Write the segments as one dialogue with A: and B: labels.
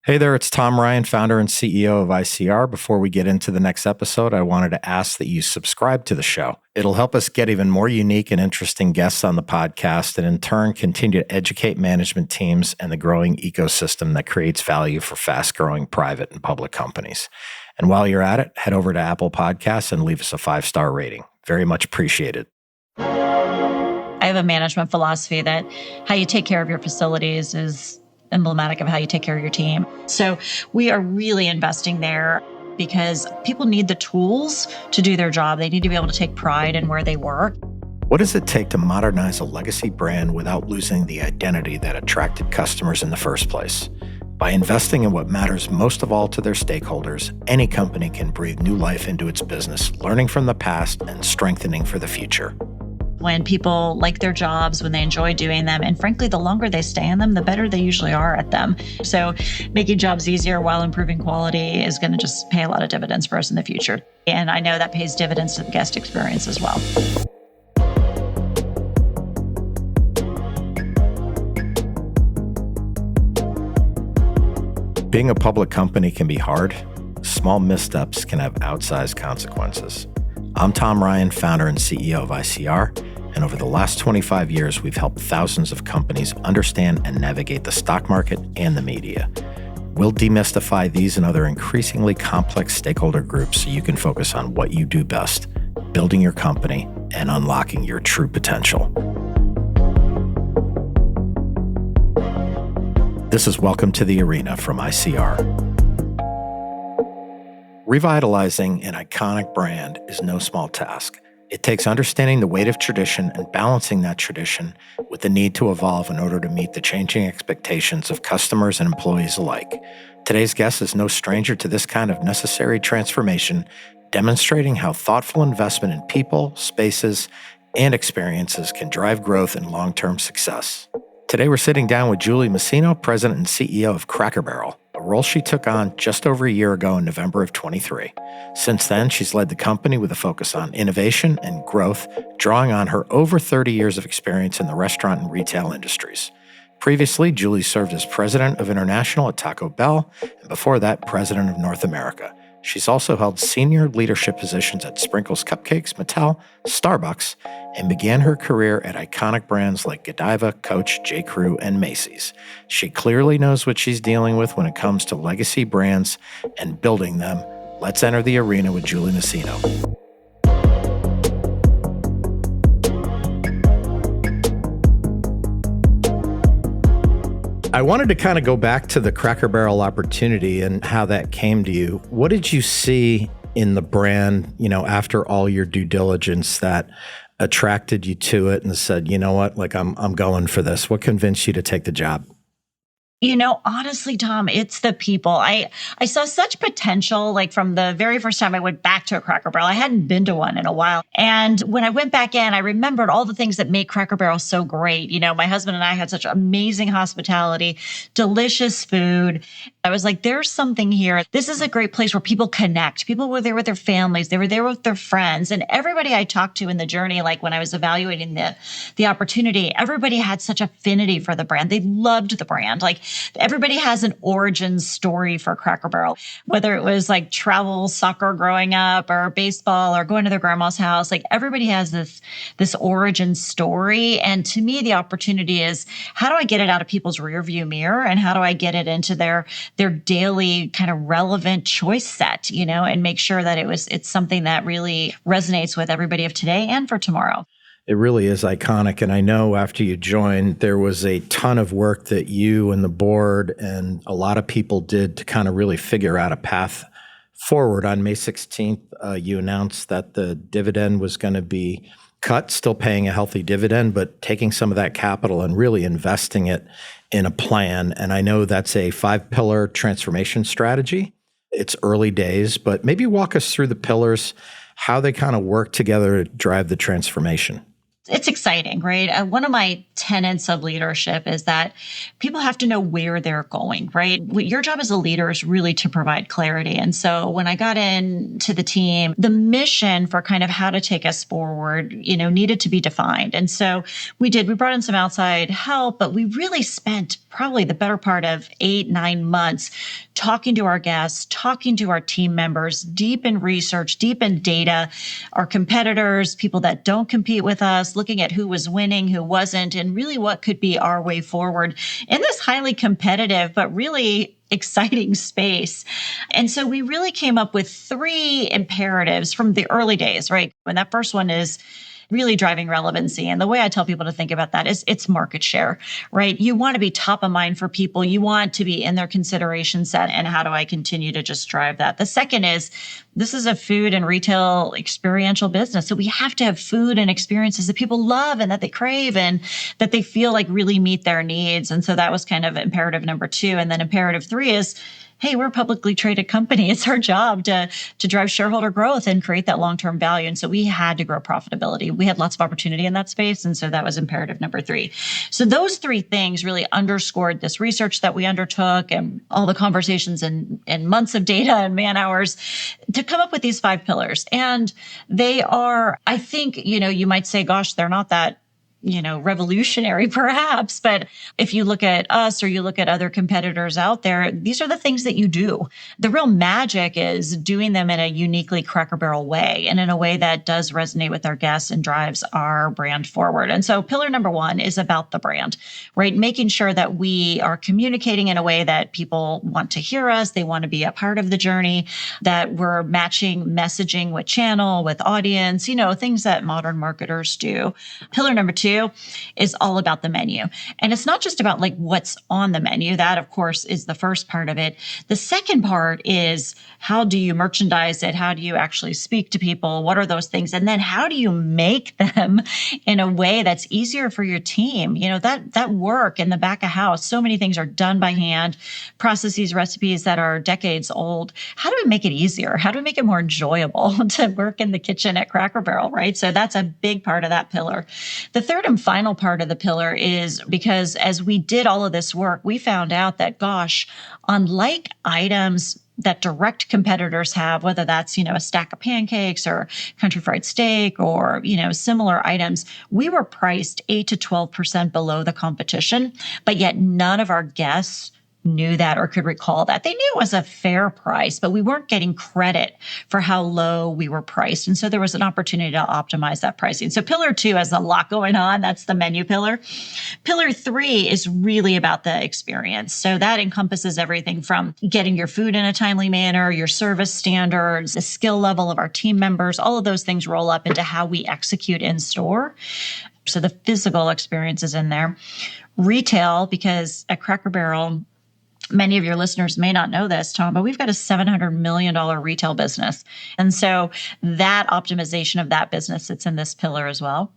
A: Hey there, it's Tom Ryan, founder and CEO of ICR. Before we get into the next episode, I wanted to ask that you subscribe to the show. It'll help us get even more unique and interesting guests on the podcast and in turn continue to educate management teams and the growing ecosystem that creates value for fast-growing private and public companies. And while you're at it, head over to Apple Podcasts and leave us a 5-star rating. Very much appreciated.
B: I have a management philosophy that how you take care of your facilities is emblematic of how you take care of your team. So we are really investing there because people need the tools to do their job. They need to be able to take pride in where they work.
A: What does it take to modernize a legacy brand without losing the identity that attracted customers in the first place? By investing in what matters most of all to their stakeholders, any company can breathe new life into its business, learning from the past and strengthening for the future.
B: When people like their jobs, when they enjoy doing them, and frankly, the longer they stay in them, the better they usually are at them. So making jobs easier while improving quality is going to just pay a lot of dividends for us in the future. And I know that pays dividends to the guest experience as well.
A: Being a public company can be hard. Small missteps can have outsized consequences. I'm Tom Ryan, founder and CEO of ICR, and over the last 25 years, we've helped thousands of companies understand and navigate the stock market and the media. We'll demystify these and other increasingly complex stakeholder groups so you can focus on what you do best, building your company and unlocking your true potential. This is Welcome to the Arena from ICR. Revitalizing an iconic brand is no small task. It takes understanding the weight of tradition and balancing that tradition with the need to evolve in order to meet the changing expectations of customers and employees alike. Today's guest is no stranger to this kind of necessary transformation, demonstrating how thoughtful investment in people, spaces, and experiences can drive growth and long-term success. Today, we're sitting down with Julie Masino, President and CEO of Cracker Barrel, a role she took on just over a year ago in November of 23. Since then, she's led the company with a focus on innovation and growth, drawing on her over 30 years of experience in the restaurant and retail industries. Previously, Julie served as President of International at Taco Bell, and before that, President of North America. She's also held senior leadership positions at Sprinkles Cupcakes, Mattel, Starbucks, and began her career at iconic brands like Godiva, Coach, J.Crew, and Macy's. She clearly knows what she's dealing with when it comes to legacy brands and building them. Let's enter the arena with Julie Masino. I wanted to kind of go back to the Cracker Barrel opportunity and how that came to you. What did you see in the brand, after all your due diligence that attracted you to it and said, you know what, I'm going for this? What convinced you to take the job?
B: Honestly, Tom, it's the people. I saw such potential, from the very first time I went back to a Cracker Barrel. I hadn't been to one in a while. And when I went back in, I remembered all the things that make Cracker Barrel so great. My husband and I had such amazing hospitality, delicious food. I was like, there's something here. This is a great place where people connect. People were there with their families. They were there with their friends. And everybody I talked to in the journey, when I was evaluating the opportunity, everybody had such affinity for the brand. They loved the brand. Everybody has an origin story for Cracker Barrel, whether it was travel, soccer growing up, or baseball, or going to their grandma's house. Everybody has this origin story. And to me, the opportunity is, how do I get it out of people's rearview mirror? And how do I get it into their daily kind of relevant choice set, and make sure that it's something that really resonates with everybody of today and for tomorrow.
A: It really is iconic. And I know after you joined, there was a ton of work that you and the board and a lot of people did to kind of really figure out a path forward. On May 16th, you announced that the dividend was going to be cut, still paying a healthy dividend, but taking some of that capital and really investing it in a plan. And I know that's a 5-pillar transformation strategy. It's early days, but maybe walk us through the pillars, how they kind of work together to drive the transformation.
B: It's exciting, right? One of my tenets of leadership is that people have to know where they're going, right? Your job as a leader is really to provide clarity. And so when I got into the team, the mission for kind of how to take us forward, needed to be defined. And so we brought in some outside help, but we really spent probably the better part of 8-9 months talking to our guests, talking to our team members, deep in research, deep in data, our competitors, people that don't compete with us, looking at who was winning, who wasn't, and really what could be our way forward in this highly competitive, but really exciting space. And so we really came up with 3 imperatives from the early days, right? And that first one is really driving relevancy. And the way I tell people to think about that is it's market share, right? You want to be top of mind for people. You want to be in their consideration set. And how do I continue to just drive that? The second is this is a food and retail experiential business. So we have to have food and experiences that people love and that they crave and that they feel like really meet their needs. And so that was kind of imperative number 2. And then imperative 3 is, hey, we're a publicly traded company. It's our job to drive shareholder growth and create that long-term value. And so we had to grow profitability. We had lots of opportunity in that space. And so that was imperative number 3. So those 3 things really underscored this research that we undertook and all the conversations and months of data and man hours to come up with these 5 pillars. And they are, I think, you might say, gosh, they're not that revolutionary perhaps. But if you look at us or you look at other competitors out there, these are the things that you do. The real magic is doing them in a uniquely Cracker Barrel way and in a way that does resonate with our guests and drives our brand forward. And so pillar number 1 is about the brand, right? Making sure that we are communicating in a way that people want to hear us. They want to be a part of the journey, that we're matching messaging with channel, with audience, things that modern marketers do. Pillar number 2 is all about the menu. And it's not just about like what's on the menu. That, of course, is the first part of it. The second part is how do you merchandise it? How do you actually speak to people? What are those things? And then how do you make them in a way that's easier for your team? That work in the back of house, so many things are done by hand, processes, recipes that are decades old. How do we make it easier? How do we make it more enjoyable to work in the kitchen at Cracker Barrel, right? So that's a big part of that pillar. The third and final part of the pillar is because as we did all of this work, we found out that, gosh, unlike items that direct competitors have, whether that's, a stack of pancakes or country fried steak or, similar items, we were priced 8 to 12% below the competition, but yet none of our guests knew that or could recall that. They knew it was a fair price, but we weren't getting credit for how low we were priced. And so there was an opportunity to optimize that pricing. So pillar 2 has a lot going on. That's the menu pillar. Pillar 3 is really about the experience. So that encompasses everything from getting your food in a timely manner, your service standards, the skill level of our team members. All of those things roll up into how we execute in store. So the physical experience is in there. Retail, because at Cracker Barrel, many of your listeners may not know this, Tom, but we've got a $700 million retail business. And so that optimization of that business sits in this pillar as well.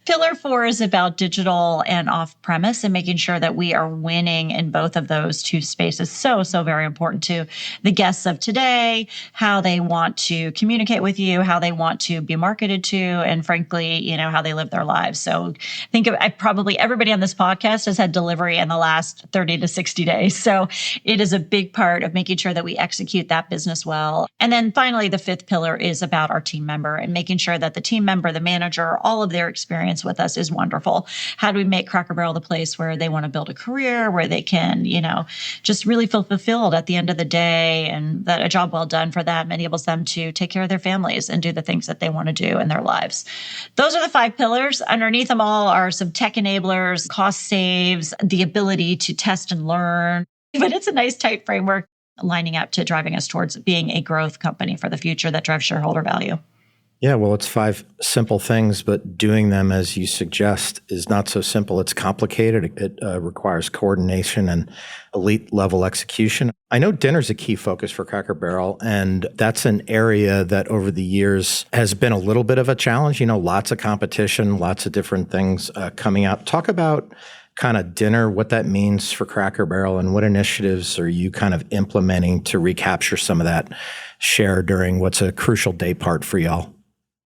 B: Pillar 4 is about digital and off-premise and making sure that we are winning in both of those 2 spaces. So very important to the guests of today, how they want to communicate with you, how they want to be marketed to, and frankly, how they live their lives. So think of probably everybody on this podcast has had delivery in the last 30 to 60 days. So it is a big part of making sure that we execute that business well. And then finally, the 5th pillar is about our team member and making sure that the team member, the manager, all of their experience with us is wonderful. How do we make Cracker Barrel the place where they want to build a career, where they can, just really feel fulfilled at the end of the day, and that a job well done for them enables them to take care of their families and do the things that they want to do in their lives. Those are the 5 pillars. Underneath them all are some tech enablers, cost saves, the ability to test and learn. But it's a nice tight framework lining up to driving us towards being a growth company for the future that drives shareholder value.
A: Yeah, well, it's 5 simple things, but doing them as you suggest is not so simple. It's complicated. It requires coordination and elite level execution. I know dinner's a key focus for Cracker Barrel, and that's an area that over the years has been a little bit of a challenge. Lots of competition, lots of different things coming out. Talk about kind of dinner, what that means for Cracker Barrel, and what initiatives are you kind of implementing to recapture some of that share during what's a crucial day part for y'all?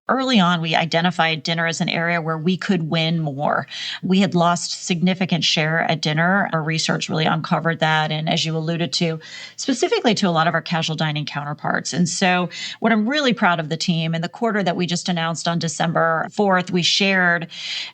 B: Early on, we identified dinner as an area where we could win more. We had lost significant share at dinner. Our research really uncovered that. And as you alluded to, specifically to a lot of our casual dining counterparts. And so, what I'm really proud of the team in the quarter that we just announced on December 4th, we shared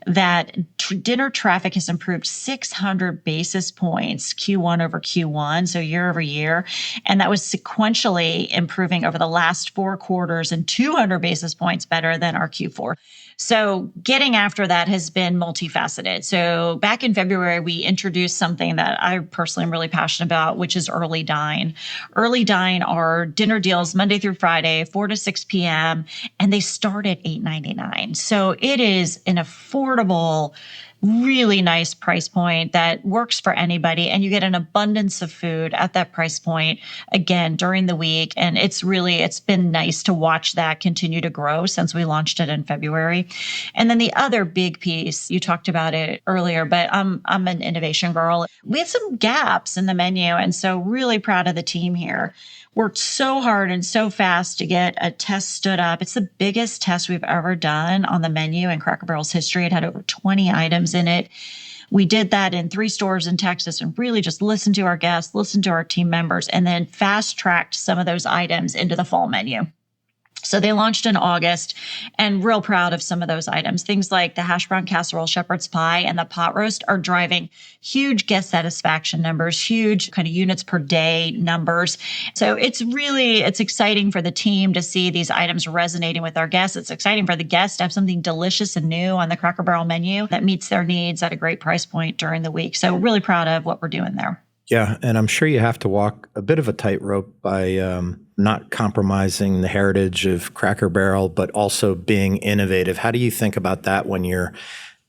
B: that dinner traffic has improved 600 basis points Q1 over Q1, so year over year. And that was sequentially improving over the last 4 quarters and 200 basis points better than our Q4. So getting after that has been multifaceted. So back in February, we introduced something that I personally am really passionate about, which is Early Dine. Early Dine are dinner deals Monday through Friday, 4 to 6 p.m., and they start at $8.99. So it is an affordable, really nice price point that works for anybody. And you get an abundance of food at that price point, again, during the week. And it's been nice to watch that continue to grow since we launched it in February. And then the other big piece, you talked about it earlier, but I'm an innovation girl. We had some gaps in the menu. And so really proud of the team here. Worked so hard and so fast to get a test stood up. It's the biggest test we've ever done on the menu in Cracker Barrel's history. It had over 20 items in it. We did that in 3 stores in Texas and really just listened to our guests, listened to our team members, and then fast-tracked some of those items into the fall menu. So they launched in August, and real proud of some of those items. Things like the hash brown casserole, shepherd's pie, and the pot roast are driving huge guest satisfaction numbers, huge kind of units per day numbers. So it's exciting for the team to see these items resonating with our guests. It's exciting for the guests to have something delicious and new on the Cracker Barrel menu that meets their needs at a great price point during the week. So really proud of what we're doing there.
A: Yeah, and I'm sure you have to walk a bit of a tightrope by not compromising the heritage of Cracker Barrel, but also being innovative. How do you think about that when you're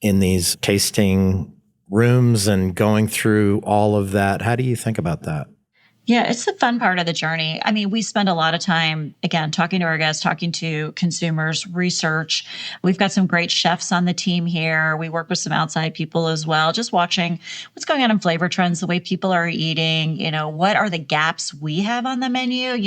A: in these tasting rooms and going through all of that? How do you think about that?
B: Yeah, it's the fun part of the journey. I mean, we spend a lot of time, again, talking to our guests, talking to consumers, research. We've got some great chefs on the team here. We work with some outside people as well, just watching what's going on in flavor trends, the way people are eating, what are the gaps we have on the menu,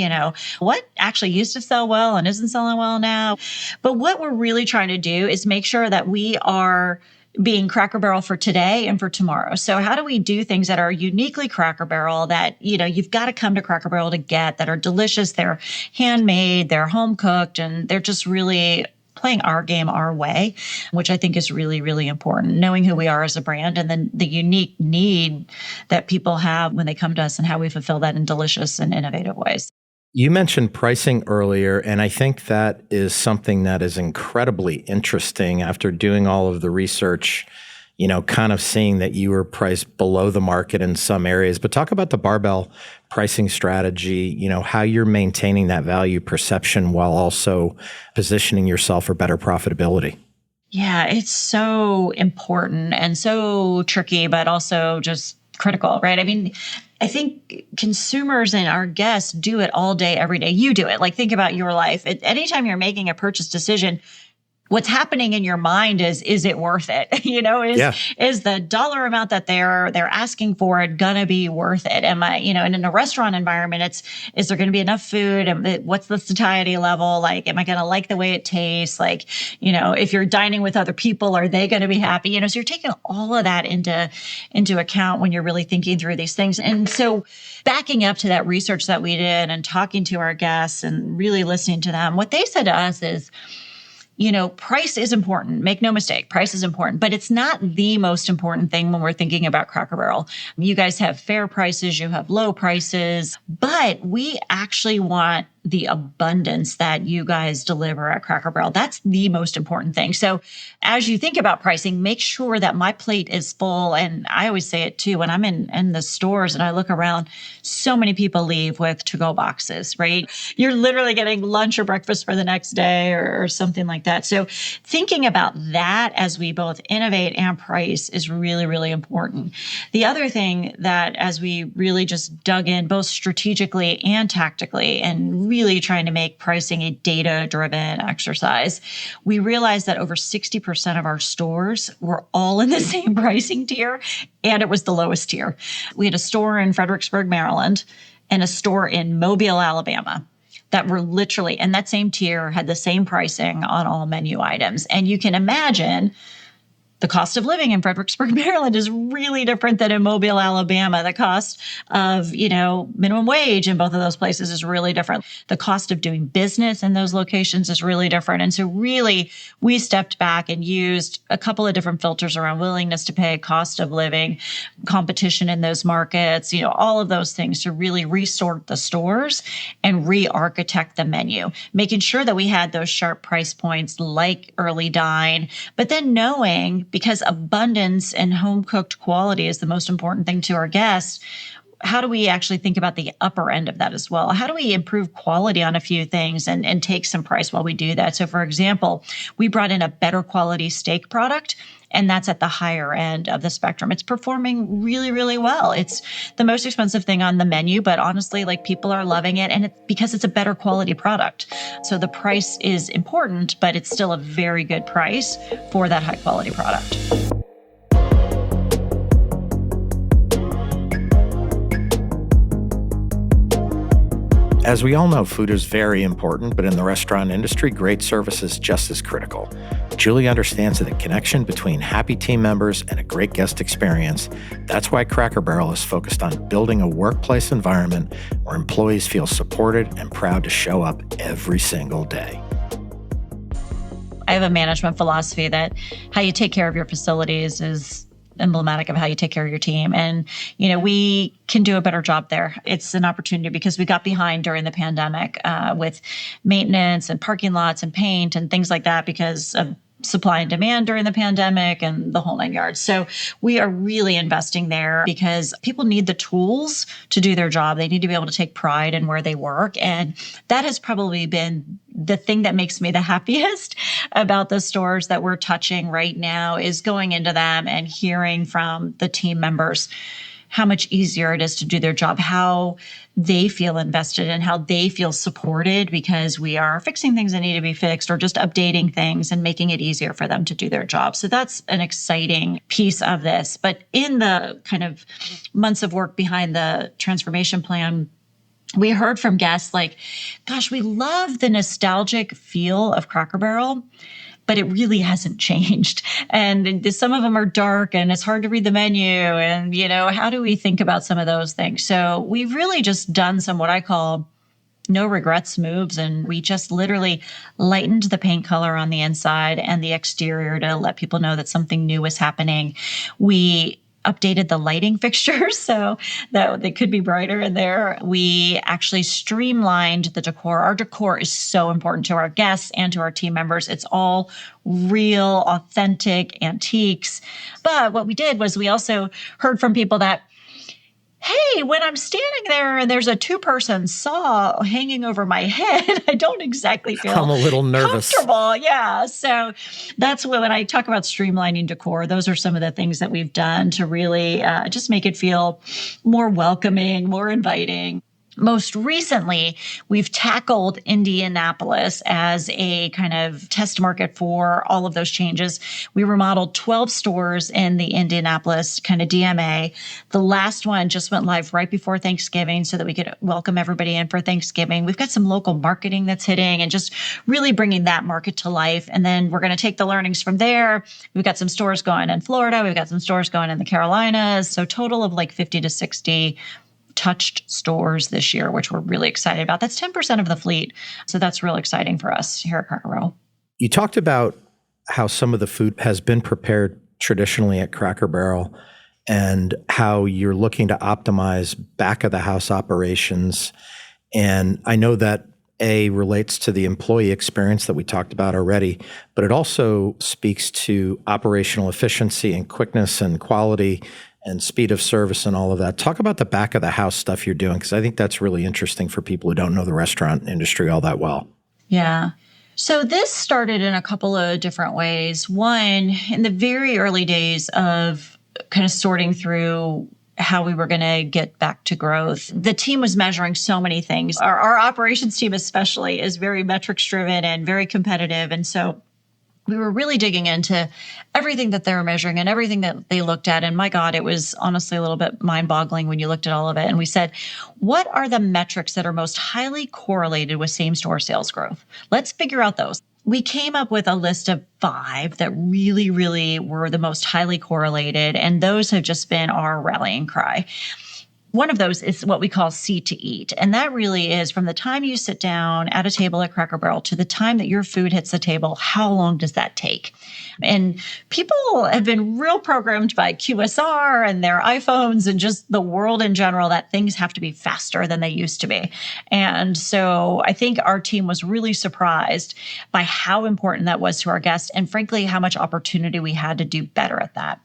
B: what actually used to sell well and isn't selling well now. But what we're really trying to do is make sure that we are being Cracker Barrel for today and for tomorrow. So how do we do things that are uniquely Cracker Barrel that, you've got to come to Cracker Barrel to get, that are delicious, they're handmade, they're home cooked, and they're just really playing our game our way, which I think is really, really important, knowing who we are as a brand and then the unique need that people have when they come to us and how we fulfill that in delicious and innovative ways.
A: You mentioned pricing earlier, and I think that is something that is incredibly interesting after doing all of the research, kind of seeing that you were priced below the market in some areas. But talk about the barbell pricing strategy, how you're maintaining that value perception while also positioning yourself for better profitability.
B: Yeah, it's so important and so tricky, but also just critical, right? I mean, I think consumers and our guests do it all day, every day. You do it. Like, think about your life. Anytime you're making a purchase decision, what's happening in your mind is it worth it? Is the dollar amount that they're asking for it gonna be worth it? Am I, and in a restaurant environment, is there gonna be enough food? What's the satiety level? Like, am I gonna like the way it tastes? Like, if you're dining with other people, are they gonna be happy? So you're taking all of that into account when you're really thinking through these things. And so backing up to that research that we did and talking to our guests and really listening to them, what they said to us is, price is important. Make no mistake, price is important, but it's not the most important thing when we're thinking about Cracker Barrel. You guys have fair prices, you have low prices, but we actually want the abundance that you guys deliver at Cracker Barrel. That's the most important thing. So as you think about pricing, make sure that my plate is full. And I always say it too, when I'm in the stores and I look around, so many people leave with to-go boxes, right? You're literally getting lunch or breakfast for the next day or something like that. So thinking about that as we both innovate and price is really, really important. The other thing that as we really just dug in both strategically and tactically and really trying to make pricing a data-driven exercise, we realized that over 60% of our stores were all in the same pricing tier, and it was the lowest tier. We had a store in Fredericksburg, Maryland, and a store in Mobile, Alabama. that were literally in that same tier, had the same pricing on all menu items. And you can imagine the cost of living in Fredericksburg, Maryland is really different than in Mobile, Alabama. The cost of, minimum wage in both of those places is really different. The cost of doing business in those locations is really different. And so really, we stepped back and used a couple of different filters around willingness to pay, cost of living, competition in those markets, all of those things to really resort the stores and re-architect the menu, making sure that we had those sharp price points like early dine, but then knowing, because abundance and home-cooked quality is the most important thing to our guests, how do we actually think about the upper end of that as well? How do we improve quality on a few things and take some price while we do that? So for example, we brought in a better quality steak product, and that's at the higher end of the spectrum. It's performing really, really well. It's the most expensive thing on the menu, but honestly, people are loving it, and because it's a better quality product. So the price is important, but it's still a very good price for that high quality product.
A: As we all know, food is very important, but in the restaurant industry, great service is just as critical. Julie understands the connection between happy team members and a great guest experience. That's why Cracker Barrel is focused on building a workplace environment where employees feel supported and proud to show up every single day.
B: I have a management philosophy that how you take care of your facilities is emblematic of how you take care of your team. And, we can do a better job there. It's an opportunity because we got behind during the pandemic with maintenance and parking lots and paint and things like that because of supply and demand during the pandemic and the whole nine yards. So we are really investing there because people need the tools to do their job. They need to be able to take pride in where they work. And that has probably been the thing that makes me the happiest about the stores that we're touching right now is going into them and hearing from the team members how much easier it is to do their job, how they feel invested and how they feel supported because we are fixing things that need to be fixed or just updating things and making it easier for them to do their job. So that's an exciting piece of this. But in the kind of months of work behind the transformation plan, we heard from guests gosh, we love the nostalgic feel of Cracker Barrel, but it really hasn't changed. And some of them are dark and it's hard to read the menu. And, how do we think about some of those things? So we've really just done some what I call no regrets moves. And we just literally lightened the paint color on the inside and the exterior to let people know that something new is happening. We updated the lighting fixtures so that they could be brighter in there. We actually streamlined the decor. Our decor is so important to our guests and to our team members. It's all real, authentic antiques. But what we did was we also heard from people that, hey, when I'm standing there and there's a two-person saw hanging over my head, I don't exactly feel
A: I'm a little nervous.
B: Comfortable. Yeah. So that's when I talk about streamlining decor, those are some of the things that we've done to really just make it feel more welcoming, more inviting. Most recently, we've tackled Indianapolis as a kind of test market for all of those changes. We remodeled 12 stores in the Indianapolis kind of DMA. The last one just went live right before Thanksgiving so that we could welcome everybody in for Thanksgiving. We've got some local marketing that's hitting and just really bringing that market to life. And then we're going to take the learnings from there. We've got some stores going in Florida. We've got some stores going in the Carolinas. So total of 50 to 60 touched stores this year, which we're really excited about. That's 10% of the fleet. So that's real exciting for us here at Cracker Barrel.
A: You talked about how some of the food has been prepared traditionally at Cracker Barrel and how you're looking to optimize back of the house operations. And I know that relates to the employee experience that we talked about already, but it also speaks to operational efficiency and quickness and quality and speed of service and all of that. Talk about the back of the house stuff you're doing, because I think that's really interesting for people who don't know the restaurant industry all that well.
B: Yeah. So this started in a couple of different ways. One, in the very early days of kind of sorting through how we were going to get back to growth, the team was measuring so many things. Our operations team especially is very metrics driven and very competitive. And so we were really digging into everything that they were measuring and everything that they looked at. And my God, it was honestly a little bit mind-boggling when you looked at all of it. And we said, what are the metrics that are most highly correlated with same-store sales growth? Let's figure out those. We came up with a list of 5 that really, really were the most highly correlated. And those have just been our rallying cry. One of those is what we call seat to eat. And that really is from the time you sit down at a table at Cracker Barrel to the time that your food hits the table, how long does that take? And people have been real programmed by QSR and their iPhones and just the world in general that things have to be faster than they used to be. And so I think our team was really surprised by how important that was to our guests and frankly, how much opportunity we had to do better at that.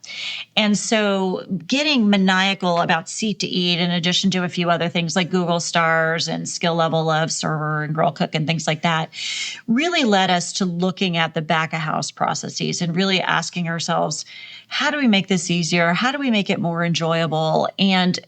B: And so getting maniacal about seat to eat, in addition to a few other things like Google stars and skill level of server and grill cook and things like that, really led us to looking at the back of house processes and really asking ourselves, how do we make this easier? How do we make it more enjoyable? And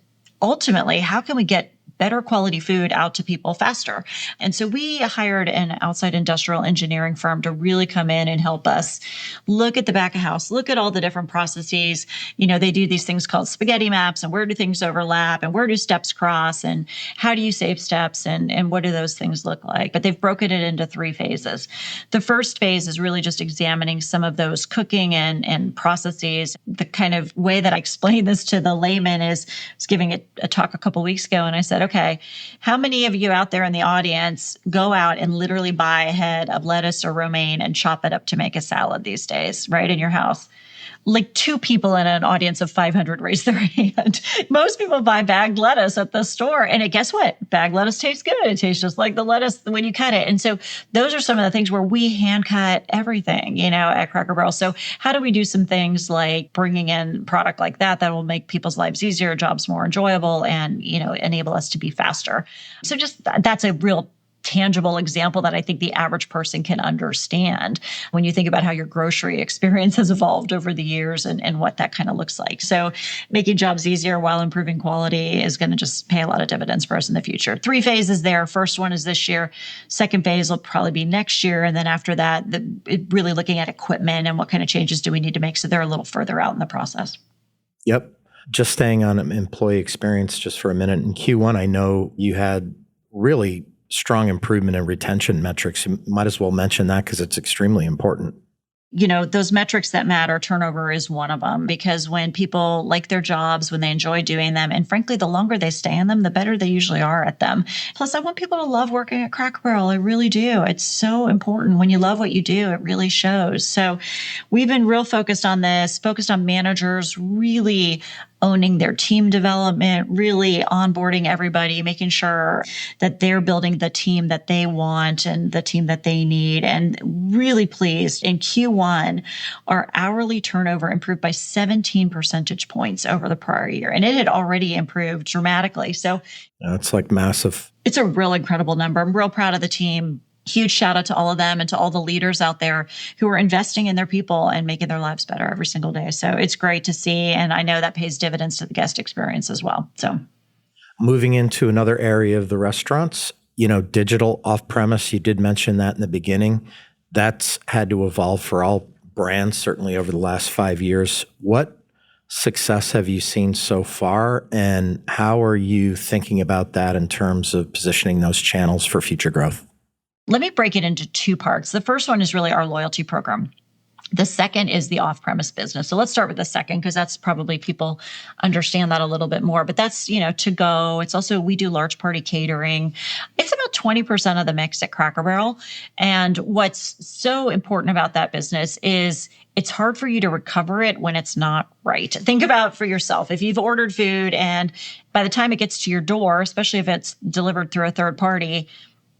B: ultimately, how can we get better quality food out to people faster? And so we hired an outside industrial engineering firm to really come in and help us look at the back of house, look at all the different processes. You know, they do these things called spaghetti maps and where do things overlap and where do steps cross and how do you save steps and what do those things look like? But they've broken it into 3 phases. The first phase is really just examining some of those cooking and processes. The kind of way that I explain this to the layman is I was giving a talk a couple weeks ago and I said, okay, how many of you out there in the audience go out and literally buy a head of lettuce or romaine and chop it up to make a salad these days, right, in your house? Like 2 people in an audience of 500 raise their hand. Most people buy bagged lettuce at the store. And guess what? Bagged lettuce tastes good. It tastes just like the lettuce when you cut it. And so those are some of the things where we hand cut everything, you know, at Cracker Barrel. So how do we do some things like bringing in product like that will make people's lives easier, jobs more enjoyable, and, you know, enable us to be faster? So just that's a real tangible example that I think the average person can understand when you think about how your grocery experience has evolved over the years and what that kind of looks like. So making jobs easier while improving quality is going to just pay a lot of dividends for us in the future. 3 phases there. First one is this year. Second phase will probably be next year. And then after that, really looking at equipment and what kind of changes do we need to make so they're a little further out in the process.
A: Yep. Just staying on employee experience just for a minute. In Q1, I know you had really strong improvement in retention metrics. You might as well mention that because it's extremely important.
B: You know, those metrics that matter, turnover is one of them, because when people like their jobs, when they enjoy doing them, and frankly, the longer they stay in them, the better they usually are at them. Plus, I want people to love working at Cracker Barrel. I really do. It's so important. When you love what you do, it really shows. So we've been real focused on this, focused on managers really owning their team development, really onboarding everybody, making sure that they're building the team that they want and the team that they need. And really pleased in Q1, our hourly turnover improved by 17 percentage points over the prior year. And it had already improved dramatically. So
A: it's like massive.
B: It's a real incredible number. I'm real proud of the team. Huge shout out to all of them and to all the leaders out there who are investing in their people and making their lives better every single day. So it's great to see. And I know that pays dividends to the guest experience as well. So
A: moving into another area of the restaurants, you know, digital off-premise, you did mention that in the beginning. That's had to evolve for all brands, certainly over the last 5 years. What success have you seen so far? And how are you thinking about that in terms of positioning those channels for future growth?
B: Let me break it into 2 parts. The first one is really our loyalty program. The second is the off-premise business. So let's start with the second, because that's probably people understand that a little bit more. But that's, you know, to go. It's also, we do large party catering. It's about 20% of the mix at Cracker Barrel. And what's so important about that business is it's hard for you to recover it when it's not right. Think about for yourself. If you've ordered food and by the time it gets to your door, especially if it's delivered through a third party,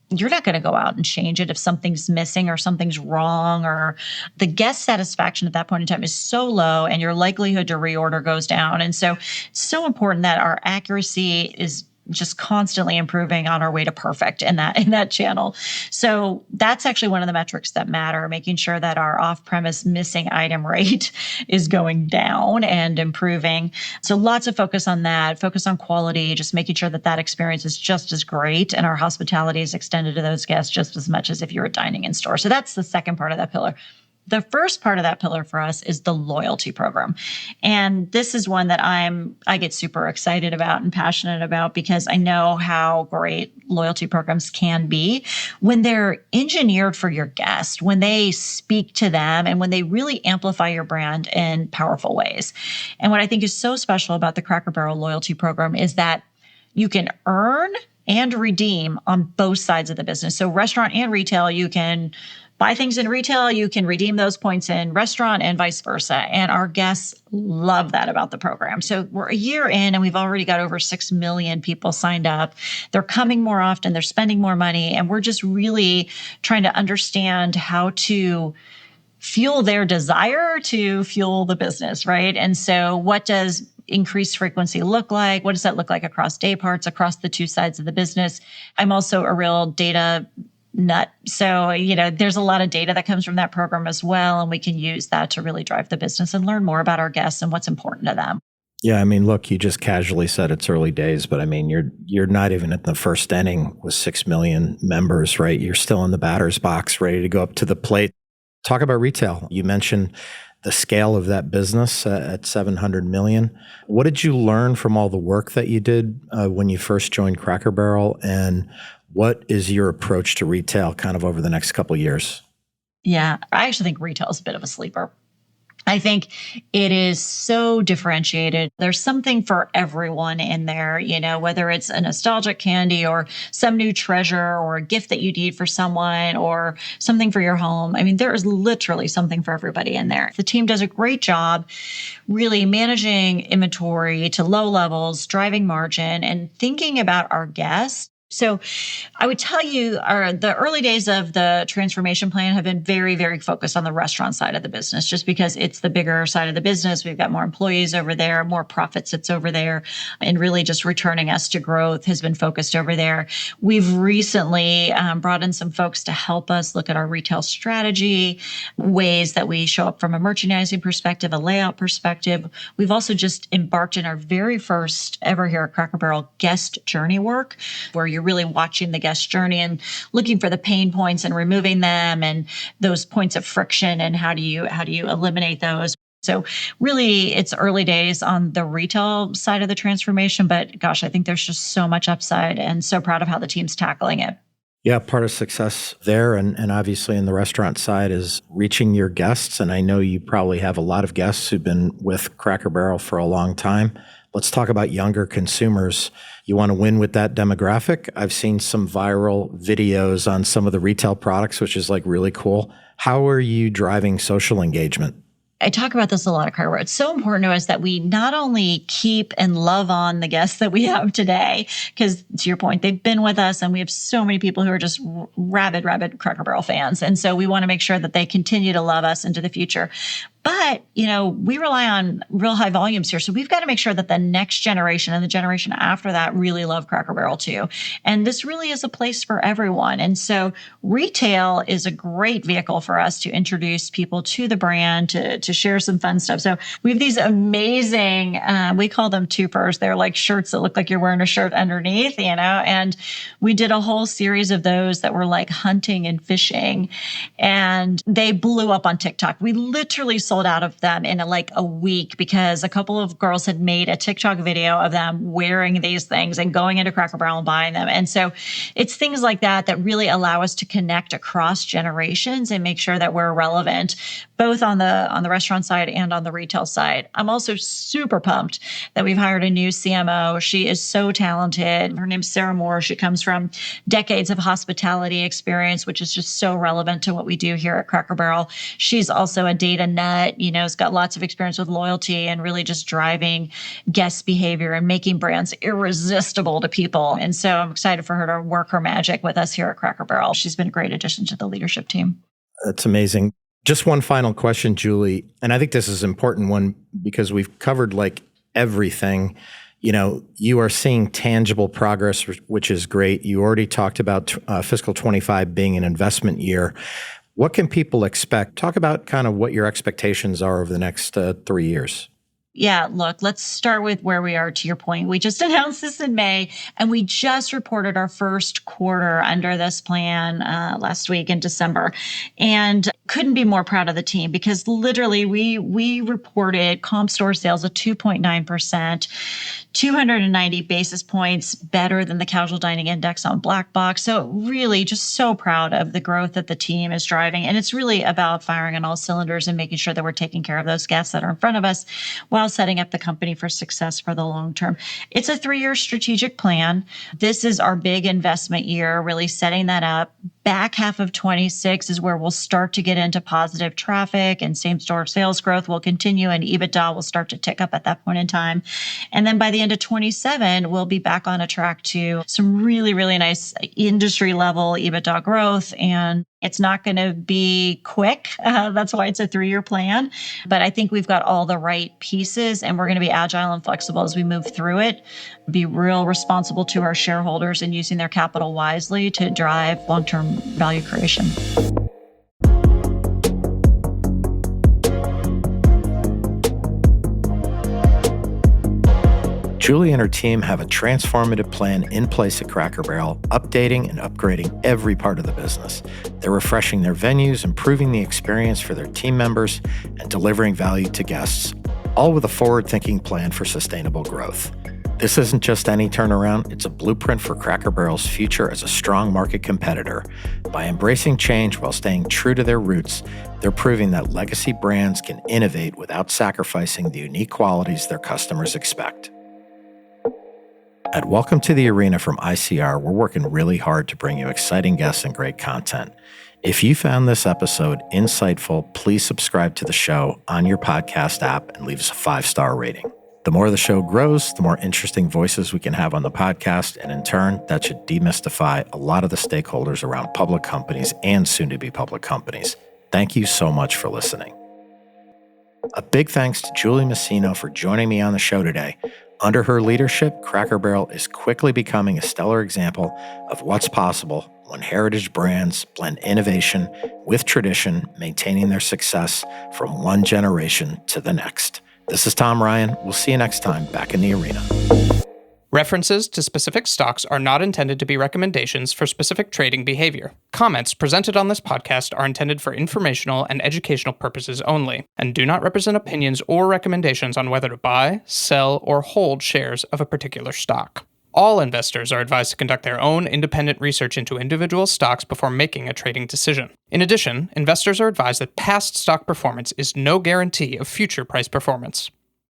B: you're not going to go out and change it if something's missing or something's wrong, or the guest satisfaction at that point in time is so low and your likelihood to reorder goes down. And so it's so important that our accuracy is just constantly improving on our way to perfect in that channel. So that's actually one of the metrics that matter, making sure that our off-premise missing item rate is going down and improving. So lots of focus on that, focus on quality, just making sure that experience is just as great and our hospitality is extended to those guests just as much as if you were dining in store. So that's the second part of that pillar. The first part of that pillar for us is the loyalty program. And this is one that I get super excited about and passionate about because I know how great loyalty programs can be when they're engineered for your guest, when they speak to them and when they really amplify your brand in powerful ways. And what I think is so special about the Cracker Barrel loyalty program is that you can earn and redeem on both sides of the business. So restaurant and retail, you can buy things in retail, you can redeem those points in restaurant and vice versa. And our guests love that about the program. So we're a year in and we've already got over 6 million people signed up. They're coming more often, they're spending more money, and we're just really trying to understand how to fuel their desire to fuel the business, right? And so what does increased frequency look like? What does that look like across day parts, across the two sides of the business? I'm also a real data nut. So, there's a lot of data that comes from that program as well. And we can use that to really drive the business and learn more about our guests and what's important to them.
A: Yeah, I mean, look, you just casually said it's early days, but I mean, you're not even at the first inning with 6 million members, right? You're still in the batter's box, ready to go up to the plate. Talk about retail. You mentioned the scale of that business at 700 million. What did you learn from all the work that you did when you first joined Cracker Barrel? And what is your approach to retail kind of over the next couple of years?
B: Yeah, I actually think retail is a bit of a sleeper. I think it is so differentiated. There's something for everyone in there, whether it's a nostalgic candy or some new treasure or a gift that you need for someone or something for your home. I mean, there is literally something for everybody in there. The team does a great job really managing inventory to low levels, driving margin, and thinking about our guests. So I would tell you the early days of the transformation plan have been very, very focused on the restaurant side of the business, just because it's the bigger side of the business. We've got more employees over there, more profit sits over there, and really just returning us to growth has been focused over there. We've recently brought in some folks to help us look at our retail strategy, ways that we show up from a merchandising perspective, a layout perspective. We've also just embarked in our very first ever here at Cracker Barrel guest journey work, where you're really watching the guest journey and looking for the pain points and removing them and those points of friction and how do you eliminate those. So really it's early days on the retail side of the transformation, but gosh, I think there's just so much upside and so proud of how the team's tackling it.
A: Yeah, part of success there and obviously in the restaurant side is reaching your guests. And I know you probably have a lot of guests who've been with Cracker Barrel for a long time. Let's talk about younger consumers. You want to win with that demographic. I've seen some viral videos on some of the retail products, which is like really cool. How are you driving social engagement?
B: I talk about this a lot at Cracker Barrel. It's so important to us that we not only keep and love on the guests that we have today, because to your point, they've been with us and we have so many people who are just rabid Cracker Barrel fans. And so we want to make sure that they continue to love us into the future. But, we rely on real high volumes here. So we've got to make sure that the next generation and the generation after that really love Cracker Barrel too. And this really is a place for everyone. And so retail is a great vehicle for us to introduce people to the brand, to share some fun stuff. So we have these amazing, we call them tupers. They're like shirts that look like you're wearing a shirt underneath, and we did a whole series of those that were like hunting and fishing, and they blew up on TikTok. We literally sold out of them in like a week because a couple of girls had made a TikTok video of them wearing these things and going into Cracker Barrel and buying them. And so it's things like that that really allow us to connect across generations and make sure that we're relevant both on the restaurant side and on the retail side. I'm also super pumped that we've hired a new CMO. She is so talented. Her name's Sarah Moore. She comes from decades of hospitality experience, which is just so relevant to what we do here at Cracker Barrel. She's also a data nut, has got lots of experience with loyalty and really just driving guest behavior and making brands irresistible to people. And so I'm excited for her to work her magic with us here at Cracker Barrel. She's been a great addition to the leadership team.
A: That's amazing. Just one final question, Julie. And I think this is an important one because we've covered like everything. You are seeing tangible progress, which is great. You already talked about fiscal 25 being an investment year. What can people expect? Talk about kind of what your expectations are over the next 3 years.
B: Yeah, look, let's start with where we are to your point. We just announced this in May, and we just reported our first quarter under this plan last week in December. And couldn't be more proud of the team because literally we reported comp store sales of 2.9%, 290 basis points better than the casual dining index on Black Box. So really just so proud of the growth that the team is driving. And it's really about firing on all cylinders and making sure that we're taking care of those guests that are in front of us while setting up the company for success for the long term. It's a 3-year strategic plan. This is our big investment year, really setting that up. Back half of 26 is where we'll start to get into positive traffic and same-store sales growth will continue and EBITDA will start to tick up at that point in time. And then by the end of 27, we'll be back on a track to some really, really nice industry-level EBITDA growth. And it's not going to be quick. That's why it's a 3-year plan. But I think we've got all the right pieces and we're going to be agile and flexible as we move through it, be real responsible to our shareholders and using their capital wisely to drive long-term value creation.
A: Julie and her team have a transformative plan in place at Cracker Barrel, updating and upgrading every part of the business. They're refreshing their venues, improving the experience for their team members, and delivering value to guests, all with a forward-thinking plan for sustainable growth. This isn't just any turnaround, it's a blueprint for Cracker Barrel's future as a strong market competitor. By embracing change while staying true to their roots, they're proving that legacy brands can innovate without sacrificing the unique qualities their customers expect. At Welcome to the Arena from ICR, we're working really hard to bring you exciting guests and great content. If you found this episode insightful, please subscribe to the show on your podcast app and leave us a 5-star rating. The more the show grows, the more interesting voices we can have on the podcast, and in turn, that should demystify a lot of the stakeholders around public companies and soon-to-be public companies. Thank you so much for listening. A big thanks to Julie Masino for joining me on the show today. Under her leadership, Cracker Barrel is quickly becoming a stellar example of what's possible when heritage brands blend innovation with tradition, maintaining their success from one generation to the next. This is Tom Ryan. We'll see you next time back in the arena.
C: References to specific stocks are not intended to be recommendations for specific trading behavior. Comments presented on this podcast are intended for informational and educational purposes only, and do not represent opinions or recommendations on whether to buy, sell, or hold shares of a particular stock. All investors are advised to conduct their own independent research into individual stocks before making a trading decision. In addition, investors are advised that past stock performance is no guarantee of future price performance.